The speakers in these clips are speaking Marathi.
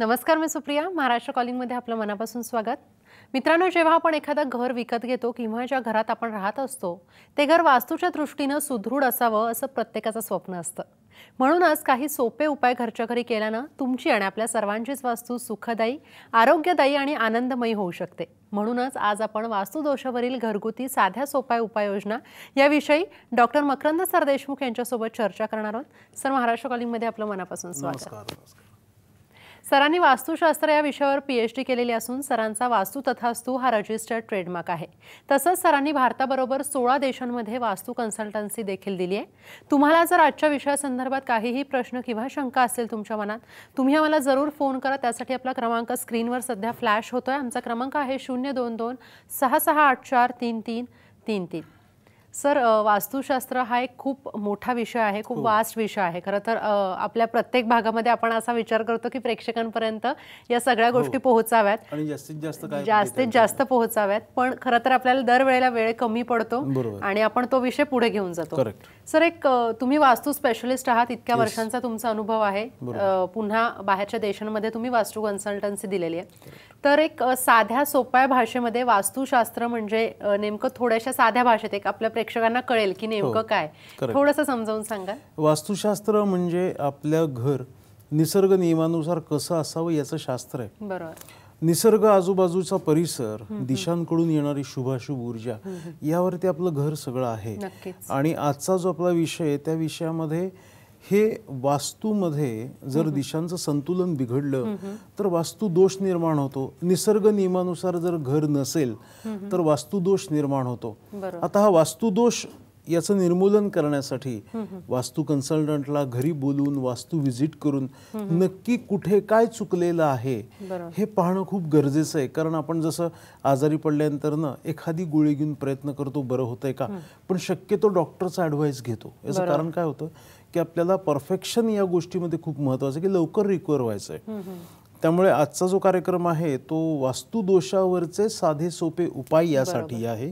नमस्कार, मी सुप्रिया. महाराष्ट्र कॉलिंगमध्ये आपलं मनापासून स्वागत. मित्रांनो, जेव्हा आपण एखादं घर विकत घेतो किंवा ज्या घरात आपण राहत असतो ते घर वास्तूच्या दृष्टीने सुदृढ असावं असं प्रत्येकाचं स्वप्न असतं. म्हणूनच काही सोपे उपाय घरच्या घरी केल्यानं तुमची आणि आपल्या सर्वांचीच वास्तू सुखदायी, आरोग्यदायी आणि आनंदमयी होऊ शकते. म्हणूनच आज आपण वास्तुदोषावरील घरगुती साध्या सोप्या उपाययोजना याविषयी डॉक्टर मकरंद सर देशमुख यांच्यासोबत चर्चा करणार आहोत. सर, महाराष्ट्र कॉलिंगमध्ये आपलं मनापासून स्वागत. सरांनी वास्तुशास्त्र या विषयावर PhD केलेली असून सरांचा वास्तू तथास्तू हा रजिस्टर्ड ट्रेडमार्क आहे. तसंच सरांनी भारताबरोबर 16 देशांमध्ये वास्तू कन्सल्टन्सी देखील दिली आहे. तुम्हाला जर आजच्या विषयासंदर्भात काहीही प्रश्न किंवा शंका असेल तुमच्या मनात, तुम्ही आम्हाला जरूर फोन करा. त्यासाठी आपला क्रमांक स्क्रीनवर सध्या फ्लॅश होतोय. आमचा क्रमांक आहे 022 6684 3333. सर, वास्तुशास्त्र हा एक खूप मोठा विषय आहे, खूप वास्ट विषय आहे. खरं तर आपल्या प्रत्येक भागामध्ये आपण असा विचार करतो की प्रेक्षकांपर्यंत या सगळ्या गोष्टी पोहोचाव्यात आणि जास्तीत जास्त पोहोचाव्यात. पण खरं तर आपल्याला दरवेळेला वेळ कमी पडतो आणि आपण तो विषय पुढे घेऊन जातो. सर, एक तुम्ही वास्तू स्पेशलिस्ट आहात, इतक्या वर्षांचा तुमचा अनुभव आहे. पुन्हा बाहेरच्या देशांमध्ये तुम्ही वास्तू कन्सल्टन्सी दिलेली आहे. तर एक साध्या सोप्या भाषेमध्ये वास्तुशास्त्र म्हणजे नेमकं थोड्याशा साध्या भाषेत एक आपल्या प्रेक्षकांना कळेल की नेमकं काय, थोडंसं समजावून सांगा. वास्तुशास्त्र म्हणजे आपल्या घर निसर्ग नियमानुसार कसं असावं याचं शास्त्र आहे. बरोबर. निसर्ग, आजूबाजूचा परिसर, दिशांकडून येणारी शुभाशुभ ऊर्जा यावरती आपलं घर सगळं आहे. आणि आजचा जो आपला विषय आहे त्या विषयामध्ये हे वास्तूमध्ये जर दिशांचं संतुलन बिघडलं तर वास्तू दोष निर्माण होतो. निसर्ग नियमानुसार जर घर नसेल तर वास्तू दोष निर्माण होतो. आता हा वास्तू दोष याचं निर्मूलन करण्यासाठी वास्तू कन्सल्टंटला घरी बोलून वास्तू व्हिजिट करून नक्की कुठे काय चुकलेलं आहे हे पाहणं खूप गरजेचं आहे. कारण आपण जसं आजारी पडल्यानंतर ना एखादी गोळी घेऊन प्रयत्न करतो बरं होतंय का, पण शक्यतो डॉक्टरचा ॲडवाईस घेतो. याचं कारण काय होतं की आपल्याला परफेक्शन या गोष्टीमध्ये खूप महत्त्वाचं आहे की लवकर रिकवर व्हायचं आहे. त्यामुळे आजचा जो कार्यक्रम आहे तो वास्तुदोषावरचे साधे सोपे उपाय यासाठी आहे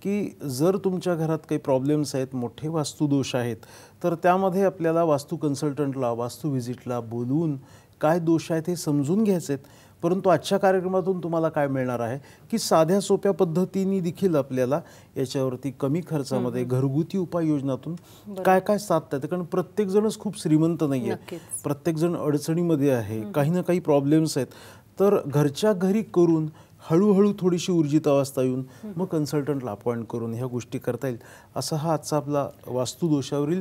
की जर तुमच्या घरात काही प्रॉब्लेम्स आहेत, मोठे वास्तुदोष आहेत, तर त्यामध्ये आपल्याला वास्तू कन्सल्टंटला, वास्तू व्हिजिटला बोलवून काय दोष आहेत हे समजून घ्यायचे आहेत. परंतु आजच्या कार्यक्रमातून तुम्हाला काय मिळणार आहे की साध्या सोप्या पद्धतीने देखील आपल्याला याच्यावरती कमी खर्चामध्ये घरगुती उपाययोजनातून काय काय साधता येतं. कारण प्रत्येकजणच खूप श्रीमंत नाही आहे, प्रत्येकजण अडचणीमध्ये आहे, काही ना काही प्रॉब्लेम्स आहेत. तर घरच्या घरी करून हळूहळू थोडीशी ऊर्जित अवस्था येऊन मग कन्सल्टंटला अपॉइंट करून ह्या गोष्टी करता येईल. असा हा आजचा आपला वास्तुदोषावरील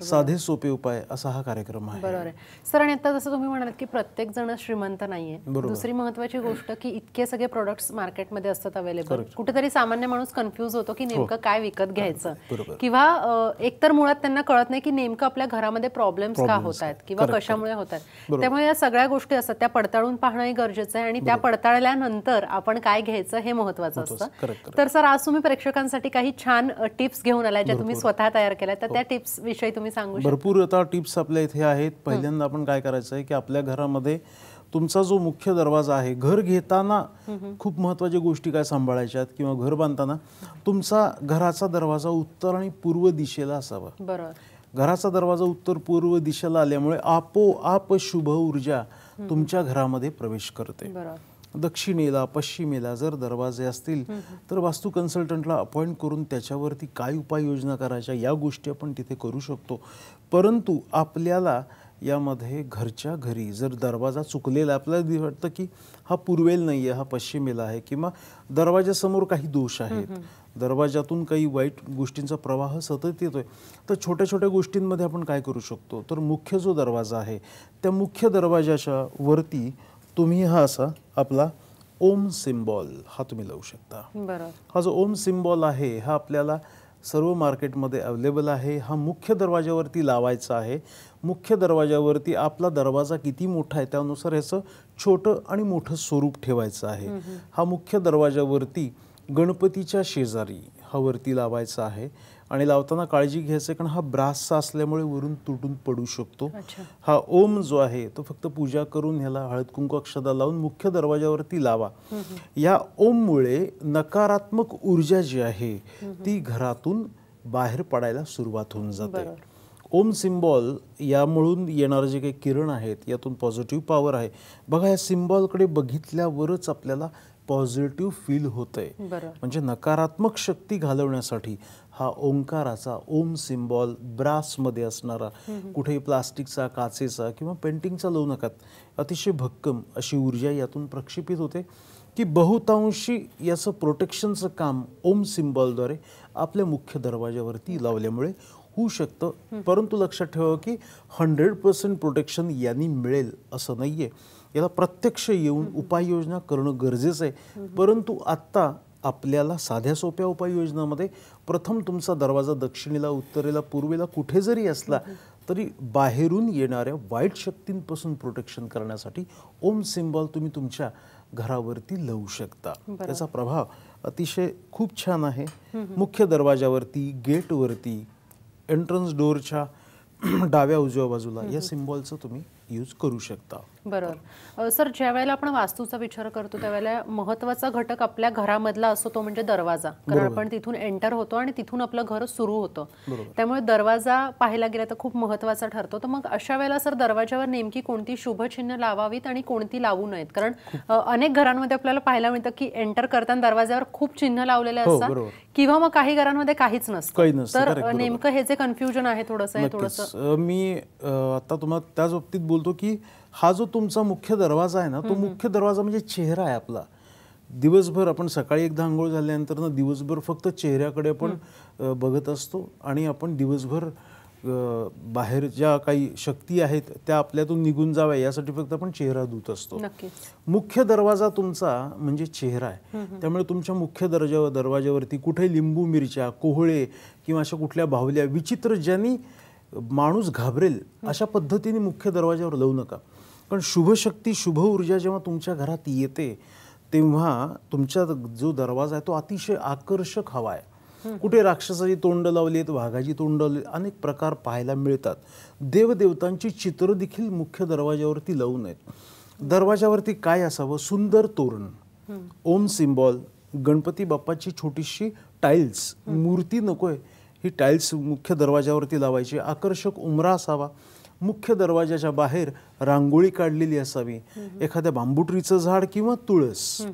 साधे सोपे उपाय असा हा कार्यक्रम आहे. बरोबर आहे सर. आणि आता जसं तुम्ही म्हणालात की प्रत्येक जण श्रीमंत नाहीये. दुसरी महत्वाची गोष्ट की इतके सगळे प्रोडक्ट्स मार्केटमध्ये असतात अवेलेबल, कुठेतरी सामान्य माणूस कन्फ्यूज होतो की नेमकं काय विकत घ्यायचं किंवा एकतर मुळात त्यांना कळत नाही की नेमकं आपल्या घरामध्ये प्रॉब्लेम्स का होत आहेत किंवा कशामुळे होत आहेत. त्यामुळे या सगळ्या गोष्टी असतात त्या पडताळून पाहणंही गरजेचं आहे आणि त्या पडताळल्यानंतर आपण काय घ्यायचं हे महत्त्वाचं असतं. तर सर, आज तुम्ही प्रेक्षकांसाठी काही छान टिप्स घेऊन आलाय ज्या तुम्ही स्वतः तयार केल्या, तर त्या टिप्स विषयी तुम्ही सांगू शकता? भरपूर आता टिप्स आपल्या इथे आहेत. पहिल्यांदा आपण काय करायचं आहे की आपल्या घरामध्ये तुमचा जो मुख्य दरवाजा आहे, घर घेताना खूप महत्त्वाच्या गोष्टी काय सांभाळायच्यात किंवा घर बांधताना तुमचा घराचा दरवाजा उत्तर आणि पूर्व दिशेला असावा. बरोबर. घराचा दरवाजा उत्तर पूर्व दिशेला आल्यामुळे आपोआप शुभ ऊर्जा तुमच्या घरामध्ये प्रवेश करते. दक्षिणेला, पश्चिमेला जर दरवाजे असतील तर वास्तू कन्सल्टंटला अपॉइंट करून त्याच्यावरती काय उपाययोजना करायच्या या गोष्टी आपण तिथे करू शकतो. परंतु आपल्याला यामध्ये घरच्या घरी जर दरवाजा चुकलेला आपल्याला वाटतं की हा पूर्वेला नाही आहे, हा पश्चिमेला आहे किंवा दरवाजासमोर काही दोष आहेत, दरवाजातून काही वाईट गोष्टींचा प्रवाह सतत येतोय, तर छोट्या छोट्या गोष्टींमध्ये आपण काय करू शकतो तर मुख्य जो दरवाजा आहे त्या मुख्य दरवाजाच्या वरती तुम्ही हा असा आपला ओम सिम्बॉल हा तुम्ही लावू शकता. हा जो ओम सिम्बॉल आहे हा आपल्याला सर्व मार्केटमध्ये अवेलेबल आहे. हा मुख्य दरवाजावरती लावायचा आहे. मुख्य दरवाजावरती आपला दरवाजा किती मोठा आहे त्यानुसार याचं छोटं आणि मोठं स्वरूप ठेवायचं आहे. हा मुख्य दरवाजावरती गणपतीच्या शेजारी हा वरती लावायचा आहे आणि लावताना काळजी घ्यायचं कारण हा ब्रासचा असल्यामुळे वरून तुटून पडू शकतो. हा ओम जो आहे तो फक्त पूजा करून ह्याला हळद कुंकू अक्षता लावून मुख्य दरवाजावरती लावा. या ओममुळे नकारात्मक ऊर्जा जी आहे ती घरातून बाहेर पडायला सुरुवात होऊन जाते. ओम सिम्बॉल यामुळून येणारे जे काही किरण आहेत यातून पॉझिटिव्ह पॉवर आहे बघा. या सिम्बॉलकडे बघितल्यावरच आपल्याला पॉझिटिव्ह फील होतंय. म्हणजे नकारात्मक शक्ती घालवण्यासाठी हा ओंकाराचा ओम सिम्बॉल ब्रासमध्ये असणारा, कुठेही प्लास्टिकचा, काचेचा किंवा पेंटिंगचा लावू नका. अतिशय भक्कम अशी ऊर्जा यातून प्रक्षेपित होते की बहुतांशी याचं प्रोटेक्शनचं काम ओम सिम्बॉलद्वारे आपल्या मुख्य दरवाजावरती लावल्यामुळे होऊ शकतं. परंतु लक्षात ठेवा की 100% प्रोटेक्शन यांनी मिळेल असं नाही आहे. याला प्रत्यक्ष येऊन उपाययोजना करणं गरजेचं आहे. परंतु आत्ता आपल्याला साध्या सोप्या उपाययोजनामध्ये प्रथम तुमचा दरवाजा दक्षिणेला, उत्तरेला, पूर्वेला कुठे जरी असला तरी बाहेरून येणाऱ्या वाईट शक्तींपासून प्रोटेक्शन करण्यासाठी ओम सिम्बॉल तुम्ही तुमच्या घरावरती लावू शकता. त्याचा प्रभाव अतिशय खूप छान आहे. मुख्य दरवाजावरती, गेटवरती, एंट्रन्स डोअरच्या डाव्या उजव्या बाजूला या सिम्बॉलचं तुम्ही यूज करू शकता. बरोबर. सर, ज्या वेळेला आपण वास्तूचा विचार करतो त्यावेळेला महत्त्वाचा घटक आपल्या घरामधला असतो तो म्हणजे दरवाजा. कारण आपण तिथून एंटर होतो आणि तिथून आपलं घर सुरू होतं. त्यामुळे दरवाजा पाहायला गेला तर खूप महत्त्वाचा ठरतो. तर मग अशा वेळेला सर दरवाजावर नेमकी कोणती शुभचिन्ह लावावीत आणि कोणती लावू नयेत? कारण अनेक घरांमध्ये आपल्याला पाहायला मिळतं की एंटर करताना दरवाजावर खूप चिन्ह लावलेले असतात किंवा मग काही घरांमध्ये काहीच नसतं. तर नेमकं हे जे कन्फ्युजन आहे थोडंसं मी आता तुम्हाला त्याच बाबतीत बोलतो की हा जो तुमचा मुख्य दरवाजा आहे ना, तो मुख्य दरवाजा म्हणजे चेहरा आहे आपला. दिवसभर आपण सकाळी एकदा आंघोळ झाल्यानंतर ना दिवसभर फक्त चेहऱ्याकडे आपण बघत असतो आणि आपण दिवसभर बाहेर ज्या काही शक्ती आहेत त्या आपल्यातून निघून जाव्या यासाठी फक्त आपण चेहरा धुत असतो. मुख्य दरवाजा तुमचा म्हणजे चेहरा आहे. त्यामुळे तुमच्या मुख्य दरवाजावरती कुठे लिंबू मिरच्या, कोहळे किंवा अशा कुठल्या बाहुल्या विचित्र ज्यांनी माणूस घाबरेल अशा पद्धतीने मुख्य दरवाजावर लावू नका. कारण शुभशक्ती, शुभ ऊर्जा जेव्हा तुमच्या घरात येते तेव्हा तुमचा जो दरवाजा आहे तो अतिशय आकर्षक हवा आहे. कुठे राक्षसाची तोंड लावली आहेत, वाघाची तोंड लावली, अनेक प्रकार पाहायला मिळतात. देवदेवतांची चित्र देखील मुख्य दरवाजावरती लावू नयेत. दरवाजावरती काय असावं? सुंदर तोरण, ओम सिम्बॉल, गणपती बाप्पाची छोटीशी टाईल्स, मूर्ती नकोय, ही टाईल्स मुख्य दरवाजावरती लावायची. आकर्षक उंबरा असावा. मुख्य दरवाजाच्या बाहेर रांगोळी काढलेली असावी. एखाद्या बांबूट्रीचं झाड किंवा तुळस,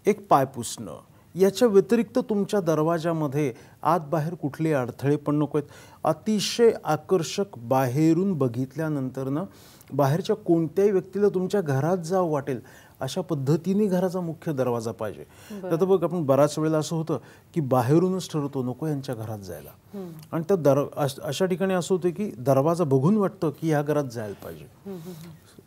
एक पाय पुसणं. याच्या व्यतिरिक्त तुमच्या दरवाजामध्ये आत बाहेर कुठले अडथळे पण नको आहेत. अतिशय आकर्षक, बाहेरून बघितल्यानंतर ना बाहेरच्या कोणत्याही व्यक्तीला तुमच्या घरात जावं वाटेल अशा पद्धतीने घराचा मुख्य दरवाजा पाहिजे. तर बघ, आपण बऱ्याच वेळेला असं होतं की बाहेरूनच ठरवतो नको यांच्या घरात जायला, आणि त्या अशा ठिकाणी असं होतं की दरवाजा बघून वाटतं की ह्या घरात जायला पाहिजे.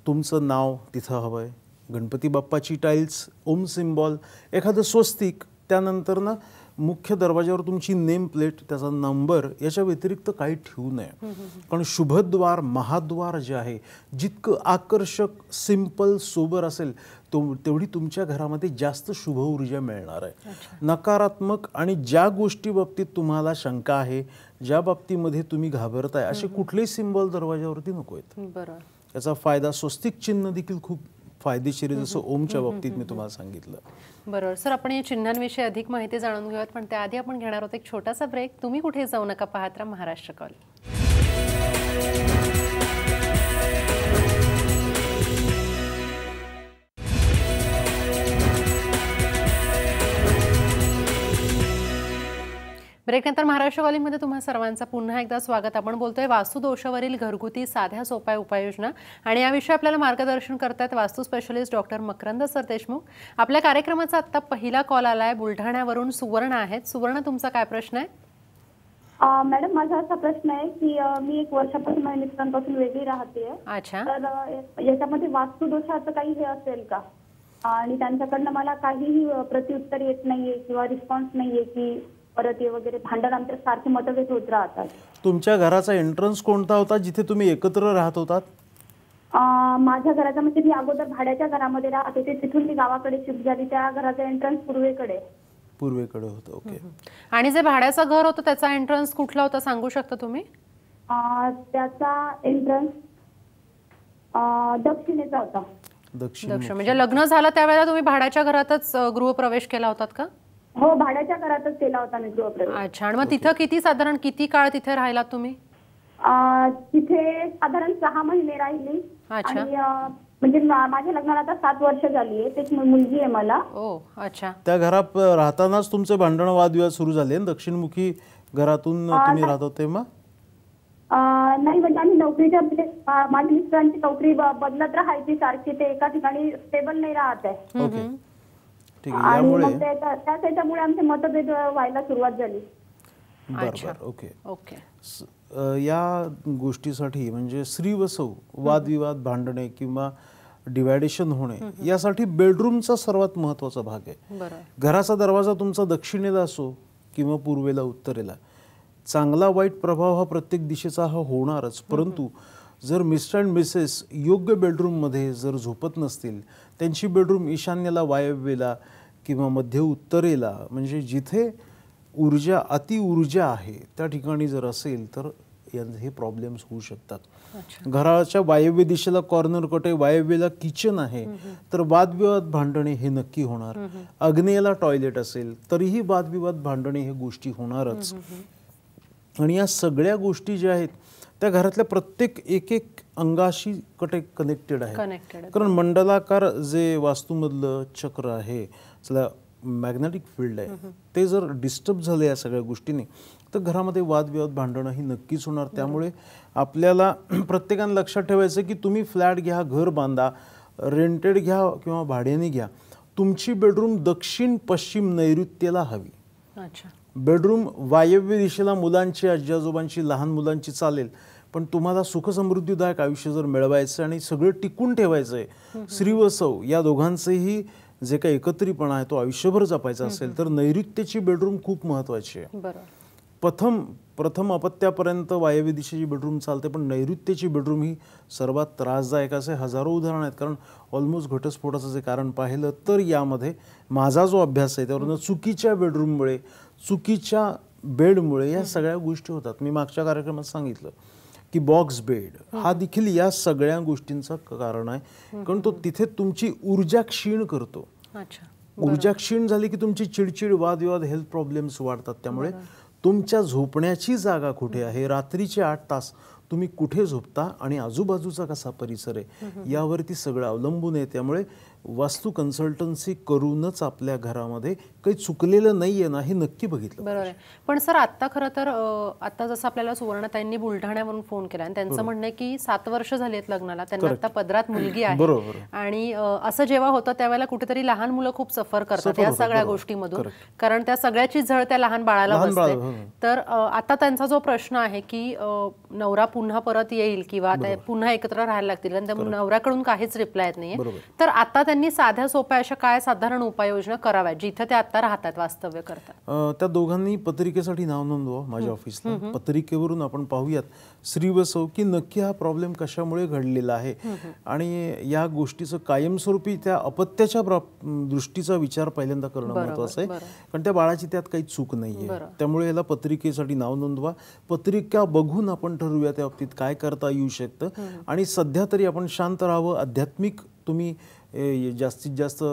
तुमचं नाव तिथं हवंय, गणपती बाप्पाची टाईल्स, ओम सिम्बॉल, एखादं स्वस्तिक, त्यानंतर ना मुख्य दरवाजावर तुमची नेम प्लेट, त्याचा नंबर, याच्या व्यतिरिक्त काही ठेवू नये. कारण शुभद्वार, महाद्वार जे आहे जितकं आकर्षक, सिंपल, सोबर असेल तेवढी तुमच्या घरामध्ये जास्त शुभ ऊर्जा मिळणार आहे. नकारात्मक आणि ज्या गोष्टी बाबतीत तुम्हाला शंका आहे, ज्या बाबतीमध्ये तुम्ही घाबरताय, असे कुठलेही सिंबॉल दरवाजावरती नको आहेत. याचा फायदा स्वस्तिक चिन्ह देखील खूप फायदेशीर आहे, जसं ओमच्या बाबतीत मी तुम्हाला सांगितलं. बरोबर. सर, आपण या चिन्हांविषयी अधिक माहिती जाणून घेऊयात, पण त्याआधी आपण घेणार आहोत एक छोटासा ब्रेक. तुम्ही कुठे जाऊ नका, पाहत राहा महाराष्ट्र कॉल. ब्रेकनंतर महाराष्ट्र कॉलिंगमध्ये तुम्हा सर्वांचं पुन्हा एकदा स्वागत. आपण बोलतोय वास्तुदोषावरील घरगुती साध्या सोप्या उपाययोजना, आणि याविषयी आपल्याला मार्गदर्शन करतात वास्तू specialist doctor Makarand sir Deshmukh. आपल्या कार्यक्रमाचा आता पहिला कॉल आलाय बुलढाण्यावरून. सुवर्ण आहेत. सुवर्ण, तुमचा काय प्रश्न आहे? मॅडम, माझा असा प्रश्न आहे की मी 1 वर्षापासून माझ्या मिस्टरांपासून वेगळी राहते. अच्छा. तर याच्यामध्ये वास्तुदोषाचं काही हे असेल का? आणि त्यांच्याकडनं मला काहीही प्रत्युत्तर येत नाहीये किंवा रिस्पॉन्स नाहीये की परत ये वगैरे, भांडण आमच्या सारखे मतभेद होत राहतात. तुमच्या घराचा एंट्रन्स कोणता होता जिथे तुम्ही एकत्र राहत होतात? माझ्या घराचा म्हणजे मी अगोदर भाड्याच्या घरामध्ये राहत होते, तिथून मी गावाकडे शिफ्ट झाली. त्या घराचा एंट्रन्स पूर्वेकडे होतं. ओके. आणि जे भाड्याचं घर होतं त्याचा एंट्रन्स कुठला होता, सांगू शकता तुम्ही? त्याचा एंट्रन्स दक्षिणेचा होता. दक्षिण म्हणजे लग्न झालं त्यावेळेला तुम्ही भाड्याच्या घरातच गृहप्रवेश केला होतात का? हो, भाड्याच्या घरातच केला होता मी गृहप्रवेश. अच्छा. आणि मग तिथं साधारण किती काळ तिथे राहिलात तुम्ही? तिथे साधारण 6 महिने राहिली. अच्छा. आणि म्हणजे माझ्या लग्नाला आता 7 वर्ष झाली आहे. एक मुलगी आहे मला. ओ अच्छा. त्या घरात राहतानाच तुमचे भांडण वादविवाद सुरू झाले दक्षिणमुखी घरातून तुम्ही राहत होते तेव्हा? नाही, म्हणजे आम्ही नोकरीच्या माझ्या मिस्टरांची नोकरी बदलत राहायची सारखी. ते एका ठिकाणी स्टेबल नाही राहत आहे. ओके, ठीक आहे. आणि यामुळे मग त्याच्यामुळे आमचे मतभेद व्हायला सुरुवात झाली. बरोबर. Okay okay. या गोष्टीसाठी म्हणजे स्त्री व सौ वादविवाद भांडणे किंवा डिवायडेशन होणे यासाठी बेडरूमचा सर्वात महत्त्वाचा भाग आहे. घराचा दरवाजा तुमचा दक्षिणेला असो किंवा पूर्वेला उत्तरेला, चांगला वाईट प्रभाव हा प्रत्येक दिशेचा हा होणारच. परंतु जर मिस्टर अँड मिसेस योग्य बेडरूममध्ये जर झोपत नसतील, त्यांची बेडरूम ईशान्येला वायव्येला किंवा मध्य उत्तरेला म्हणजे जिथे ऊर्जा अति ऊर्जा आहे त्या ठिकाणी जर असेल तर हे प्रॉब्लेम्स होऊ शकतात. घराच्या वायव्य दिशेला कॉर्नर कट आहे, वायव्येला किचन आहे तर वादविवाद भांडणे हे नक्की होणार. आग्नेयेला टॉयलेट असेल तरीही वादविवाद भांडणे हे गोष्टी होणारच. आणि या सगळ्या गोष्टी ज्या आहेत त्या घरातल्या प्रत्येक एक अंगाशी कनेक्टेड आहे. कारण मंडलाकार जे वास्तूमधलं चक्र आहे, मॅग्नेटिक फील्ड आहे, ते जर डिस्टर्ब झाले या सगळ्या गोष्टींनी तर घरामध्ये वादविवाद भांडणं ही नक्कीच होणार. त्यामुळे आपल्याला प्रत्येकाने लक्षात ठेवायचं की तुम्ही फ्लॅट घ्या, घर बांधा, रेंटेड घ्या किंवा भाड्याने घ्या, तुमची बेडरूम दक्षिण पश्चिम नैऋत्येला हवी. बेडरूम वायव्य दिशेला मुलांची, आजी आजोबांची, लहान मुलांची चालेल, पण तुम्हाला सुखसमृद्धीदायक आयुष्य जर मिळवायचं आणि सगळं टिकून ठेवायचं आहे, स्त्री व सौ या दोघांचंही जे काही एकत्रीपणा आहे तो आयुष्यभर जपायचा असेल तर नैऋत्येची बेडरूम खूप महत्त्वाची आहे. प्रथम अपत्यापर्यंत वायव्य दिशेची बेडरूम चालते, पण नैऋत्येची बेडरूम ही सर्वात त्रासदायक. असे हजारो उदाहरण आहेत. कारण ऑलमोस्ट घटस्फोटाचं जे कारण पाहिलं तर यामध्ये माझा जो अभ्यास आहे त्यावरून चुकीच्या बेडरूममुळे, चुकीच्या बेडमुळे या सगळ्या गोष्टी होतात. मी मागच्या कार्यक्रमात सांगितलं की बॉक्स बेड हा देखील या सगळ्या गोष्टींचं कारण आहे. कारण तो तिथे तुमची ऊर्जा क्षीण करतो. ऊर्जा क्षीण झाली की तुमची चिडचिड, वादविवाद, हेल्थ प्रॉब्लेम्स वाढतात. त्यामुळे तुमच्या झोपण्याची जागा कुठे आहे, रात्रीचे 8 तास तुम्ही कुठे झोपता आणि आजूबाजूचा कसा परिसर आहे यावरती सगळं अवलंबून आहे. त्यामुळे वास्तू कन्सल्टन्सी करूनच आपल्या घरामध्ये काही चुकलेलं नाहीये ना हे नक्की बघितलं. बरोबर आहे. पण सर आता खरं तर आता जसं आपल्याला सुवर्णताईंनी बुलढाण्यावरून फोन केला आणि त्यांचं म्हणणं आहे की 7 वर्ष झाली आहेत लग्नाला, त्यांना आता पदरात मुलगी आहे आणि असं जेव्हा होतं त्यावेळेला कुठेतरी लहान मुलं खूप सफर करतात या सगळ्या गोष्टीमधून, कारण त्या सगळ्याची झळ त्या लहान बाळाला बसते. तर आता त्यांचा जो प्रश्न आहे की नवरा पुन्हा परत येईल किंवा पुन्हा एकत्र राहायला लागतील, कारण त्या नवऱ्याकडून काहीच रिप्लाय येत नाहीये. तर आता त्यांनी साध्या सोप्या अशा काय साधारण उपाययोजना कराव्यात जिथे ते आता राहतात, वास्तव्य करतात? त्या दोघांनी पत्रिकेसाठी नाव नोंदवा माझ्या ऑफिसला. पत्रिकेवरून आपण पाहूयात स्त्री व सौ की नक्की हा प्रॉब्लेम कशामुळे घडलेला आहे आणि या गोष्टीचं कायमस्वरूपी त्या अपत्याच्या दृष्टीचा विचार पहिल्यांदा करणं महत्वाचं आहे. कारण त्या बाळाची त्यात काही चूक नाहीये. त्यामुळे याला पत्रिकेसाठी नाव नोंदवा. पत्रिका बघून आपण ठरवूया त्या बाबतीत काय करता येऊ शकतं. आणि सध्या तरी आपण शांत राहावं. आध्यात्मिक तुम्ही जास्तीत जास्त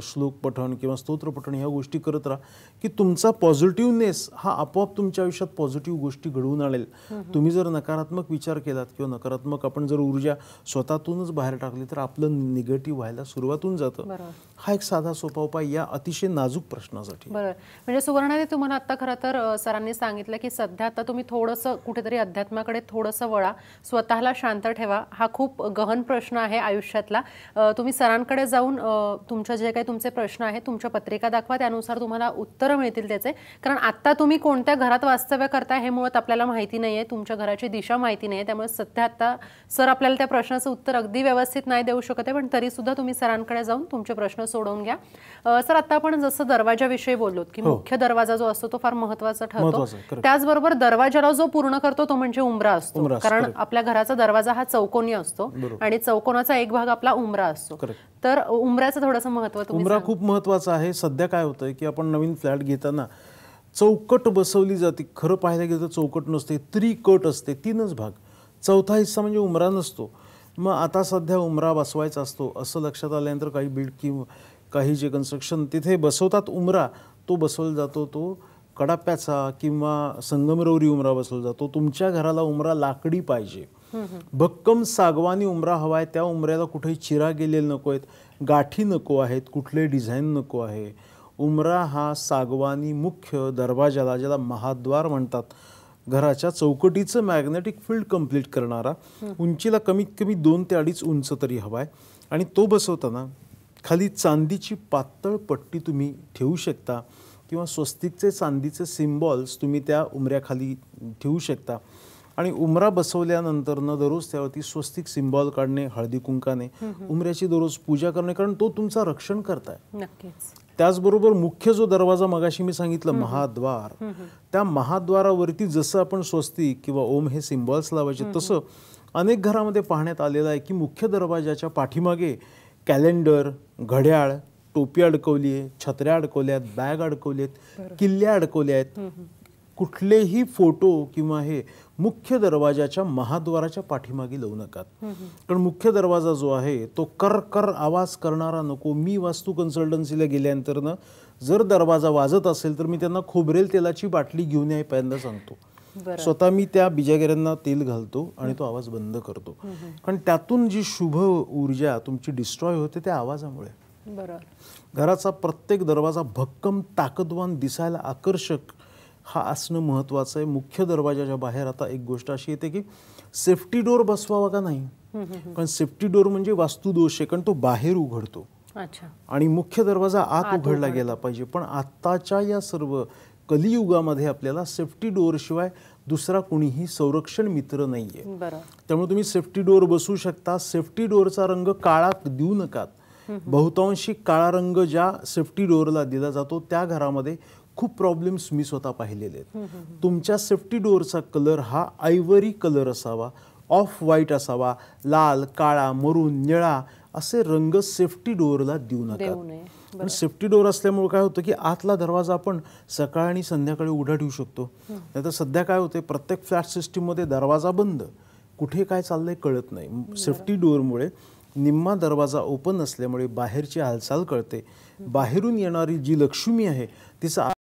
श्लोक पठण किंवा स्तोत्र पठण ह्या गोष्टी करत राहा की तुमचा पॉझिटिव्हनेस हा आपोआप तुमच्या आयुष्यात पॉझिटिव्ह गोष्टी घडवून आणेल. तुम्ही जर नकारात्मक विचार केलात किंवा नकारात्मक आपण जर ऊर्जा स्वतःतूनच बाहेर टाकली तर आपलं निगेटिव्ह व्हायला सुरुवात होऊन जातं. हा एक साधा सोपा उपाय या अतिशय नाजूक प्रश्नासाठी. बरोबर. म्हणजे सुवर्णाने तुम्हाला आता खरं तर सरांनी सांगितलं की सध्या आता तुम्ही थोडंसं कुठेतरी अध्यात्माकडे थोडंसं वळा, स्वतःला शांत ठेवा. हा खूप गहन प्रश्न आहे आयुष्यातला. तुम्ही सरांकडे जाऊन तुमचे जे काही तुमचे प्रश्न आहेत तुमच्या पत्रिका दाखवा, त्यानुसार तुम्हाला उत्तरं मिळतील त्याचे. कारण आता तुम्ही कोणत्या घरात वास्तव्य करताय हे मुळात आपल्याला माहिती नाहीये, तुमच्या घराची दिशा माहिती नाहीये. त्यामुळे सध्या आता सर आपल्याला त्या प्रश्नाचं उत्तर अगदी व्यवस्थित नाही देऊ शकत आहे, पण तरी सुद्धा तुम्ही सरांकडे जाऊन तुमचे प्रश्न सोडवून घ्या. सर आता आपण जसं दरवाजाविषयी बोललो की मुख्य दरवाजा जो असतो तो फार महत्वाचा ठरतो, त्याचबरोबर दरवाजाला जो पूर्ण करतो तो म्हणजे उंबरा असतो. कारण आपल्या घराचा दरवाजा हा चौकोनी असतो आणि चौकोनाचा एक भाग आपला उंबरा असतो. तर उंबऱ्याचं थोडंसं महत्व. उंबरा खूप महत्वाचा आहे. सध्या काय होतंय की आपण नवीन फ्लॅट घेताना चौकट बसवली जाते. खरं पाहायला गेलं तर चौकट नसते, त्रिकट असते, 3च भाग. चौथा हिस्सा म्हणजे उंबरा नसतो. मग आता सध्या उंबरा बसवायचा असतो असं लक्षात आल्यानंतर काही बिल्ड किंवा काही जे कन्स्ट्रक्शन तिथे बसवतात उंबरा, तो बसवला जातो तो कडाप्याचा किंवा संगमरवरी उमरा बसवला जातो. तुमच्या घराला उमरा लाकडी पाहिजे, भक्कम सागवानी उमरा हवाय. त्या उमऱ्याला कुठेही चिरा गेलेले नको आहेत, गाठी नको आहेत, कुठले डिझाईन नको आहे. उमरा हा सागवानी मुख्य दरवाजाला, ज्याला महाद्वार म्हणतात, घराच्या चौकटीचं मॅग्नेटिक फील्ड कंप्लीट करणारा, उंचीला कमीत कमी 2 ते 2.5 उंच तरी हवाय. आणि तो बसवताना खाली चांदीची पातळ पट्टी तुम्ही ठेवू शकता किंवा स्वस्तिकचे चांदीचे सिम्बॉल्स तुम्ही त्या उमऱ्याखाली ठेवू शकता. आणि उमरा बसवल्यानंतरनं दररोज त्यावरती स्वस्तिक सिम्बॉल काढणे, हळदी कुंकाने उमऱ्याची दररोज पूजा करणे, कारण तो तुमचा रक्षण करताय. नक्कीच. त्याचबरोबर मुख्य जो दरवाजा मगाशी मी सांगितलं महाद्वार, त्या महाद्वारावरती जसं आपण स्वस्तिक किंवा ओम हे सिम्बॉल्स लावायचे, तसं अनेक घरामध्ये पाहण्यात आलेलं आहे की मुख्य दरवाजाच्या पाठीमागे कॅलेंडर, घड्याळ, टोपी अडकवली आहे, छत्र्या अडकवल्या आहेत, बॅग अडकवली आहेत, किल्ल्या अडकवल्या आहेत. कुठलेही फोटो किंवा हे मुख्य दरवाजाच्या महाद्वाराच्या पाठीमागे लावू नका. कारण मुख्य दरवाजा जो आहे तो कर कर आवाज करणारा नको. मी वास्तू कन्सल्टन्सीला गेल्यानंतर ना, जर दरवाजा वाजत असेल तर मी त्यांना खोबरेल तेलाची बाटली घेऊन याय पहिल्यांदा सांगतो. स्वतः मी त्या बिजागऱ्यांना तेल घालतो आणि तो आवाज बंद करतो. कारण त्यातून जी शुभ ऊर्जा तुमची डिस्ट्रॉय होते त्या आवाजामुळे. घराचा प्रत्येक दरवाजा भक्कम, ताकदवान, दिसायला आकर्षक हा असणं महत्त्वाचं आहे. मुख्य दरवाजाच्या बाहेर आता एक गोष्ट अशी येते की सेफ्टी डोर बसवावा का नाही. कारण सेफ्टी डोर म्हणजे वास्तुदोष आहे, कारण तो बाहेर उघडतो आणि मुख्य दरवाजा आत उघडला गेला पाहिजे. पण आत्ताच्या या सर्व कलियुगामध्ये आपल्याला सेफ्टी डोर शिवाय दुसरा कोणीही संरक्षण मित्र नाहीये. त्यामुळे तुम्ही सेफ्टी डोर बसवू शकता. सेफ्टी डोरचा रंग काळा देऊ नका. बहुतांशी काळा रंग ज्या सेफ्टी डोरला दिला जातो त्या घरामध्ये खूप प्रॉब्लेम्स मी स्वतः पाहिलेले आहेत. तुमच्या सेफ्टी डोअरचा कलर हा आयव्हरी कलर असावा, ऑफ व्हाईट असावा, लाल, काळा, मरून, निळा असे रंग सेफ्टी डोअरला देऊ नका. सेफ्टी डोअर असल्यामुळे काय होतं की आतला दरवाजा आपण सकाळ आणि संध्याकाळी उघडा ठेवू शकतो. नाहीतर सध्या काय होते, प्रत्येक फ्लॅट सिस्टीममध्ये दरवाजा बंद, कुठे काय चाललंय कळत नाही. सेफ्टी डोअरमुळे निम्मा दरवाजा ओपन असल्यामुळे बाहेरची हालचाल कळते. बाहेरून येणारी जी लक्ष्मी आहे तिचा